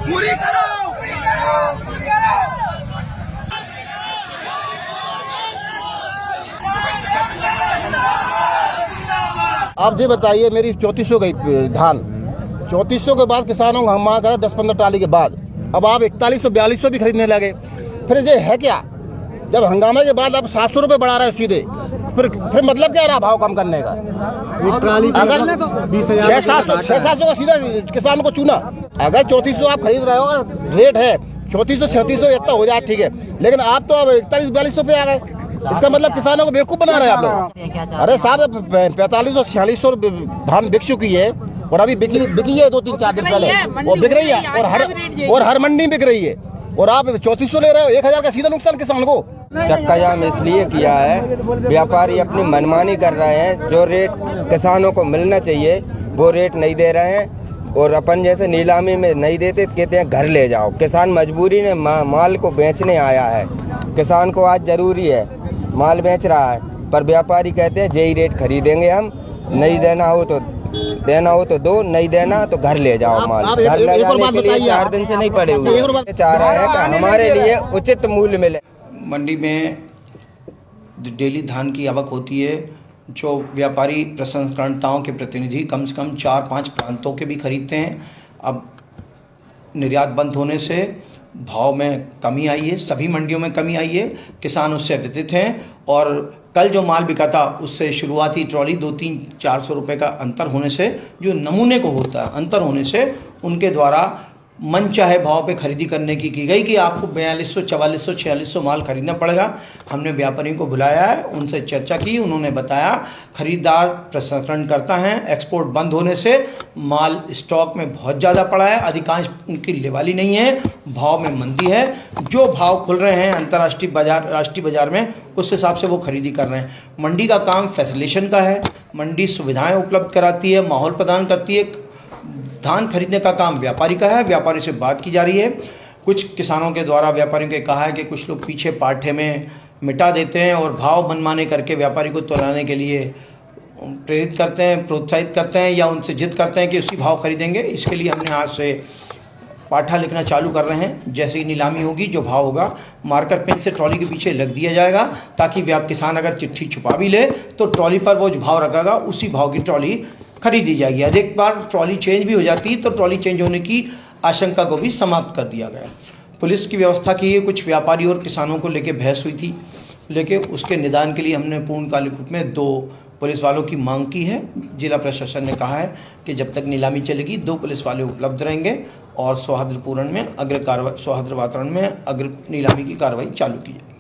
पूरी करो। आप ये बताइए, मेरी 3400 गई धान, 3400 के बाद किसानों को हम मांग करें 10-15 टाली के बाद, अब आप 4100-4200 भी खरीदने लगे। फिर ये है क्या? जब हंगामे के बाद आप 700 रुपये बढ़ा रहे हैं सीधे, फिर मतलब क्या रहा भाव कम करने का? अगर 600-700 का सीधा किसान को चूना, अगर 3400 आप खरीद रहे हो और रेट है 3400-3600 इतना हो जाए ठीक है, लेकिन आप तो अब 41-4200 पे आ गए। इसका मतलब किसानों को बेवकूफ बना रहे हैं आप लोग। अरे साहब 4500-4600 धान बिक चुकी है और अभी बिकी है 2-3-4 दिन पहले, और बिक रही है और हर मंडी बिक रही है, और आप 3400 ले रहे हो। 1000 का सीधा नुकसान किसान को। चक्का जाम इसलिए किया है, व्यापारी अपनी मनमानी कर रहे हैं, जो रेट किसानों को मिलना चाहिए वो रेट नहीं दे रहे हैं, और अपन जैसे नीलामी में नहीं देते, कहते हैं घर ले जाओ। किसान मजबूरी ने माल को बेचने आया है, किसान को आज जरूरी है, माल बेच रहा है, पर व्यापारी कहते हैं यही रेट खरीदेंगे हम, नहीं देना हो तो दो, नहीं देना तो घर ले जाओ माल। घर ले जाने के लिए 4 दिन से नहीं पड़े हुए, चाह रहा है कि हमारे लिए उचित मूल्य मिले। मंडी में डेली धान की आवक होती है, जो व्यापारी प्रसंस्करणताओं के प्रतिनिधि कम से कम 4-5 प्रांतों के भी खरीदते हैं। अब निर्यात बंद होने से भाव में कमी आई है, सभी मंडियों में कमी आई है, किसान उससे व्यथित हैं। और कल जो माल बिका था उससे शुरुआती ट्रॉली 200-400 रुपये का अंतर होने से, जो नमूने को होता है अंतर होने से, उनके द्वारा मन चाहे भाव पे खरीदी करने की गई कि आपको 4200, 4400, 4600 माल खरीदना पड़ेगा। हमने व्यापारियों को बुलाया है, उनसे चर्चा की, उन्होंने बताया खरीदार प्रसंस्करण करता है, एक्सपोर्ट बंद होने से माल स्टॉक में बहुत ज़्यादा पड़ा है, अधिकांश उनकी लेवाली नहीं है, भाव में मंदी है। जो भाव खुल रहे हैं अंतर्राष्ट्रीय बाजार, राष्ट्रीय बाजार में, उस हिसाब से वो खरीदी कर रहे हैं। मंडी का काम फैसिलेशन का है, मंडी सुविधाएँ उपलब्ध कराती है, माहौल प्रदान करती है। धान खरीदने का काम व्यापारी का है, व्यापारी से बात की जा रही है। कुछ किसानों के द्वारा व्यापारियों के कहा है कि कुछ लोग पीछे पाठे में मिटा देते हैं और भाव मनमाने करके व्यापारी को तोलाने के लिए प्रेरित करते हैं, प्रोत्साहित करते हैं, या उनसे जिद करते हैं कि उसी भाव खरीदेंगे। इसके लिए हमने आज से पाठा लिखना चालू कर रहे हैं। जैसे ही नीलामी होगी, जो भाव होगा मार्कर पेन से ट्रॉली के पीछे लग दिया जाएगा, ताकि किसान अगर चिट्ठी छुपा भी ले तो ट्रॉली पर वो जो भाव रखेगा उसी भाव की ट्रॉली खरीदी जाएगी। अधिक बार ट्रॉली चेंज भी हो जाती है तो ट्रॉली चेंज होने की आशंका को भी समाप्त कर दिया गया। पुलिस की व्यवस्था की है, कुछ व्यापारी और किसानों को लेकर बहस हुई थी, लेकिन उसके निदान के लिए हमने पूर्णकालिक रूप में 2 पुलिस वालों की मांग की है। जिला प्रशासन ने कहा है कि जब तक नीलामी चलेगी 2 पुलिस वाले उपलब्ध रहेंगे और सौहार्द वातावरण में अग्र नीलामी की कार्रवाई चालू की जाएगी।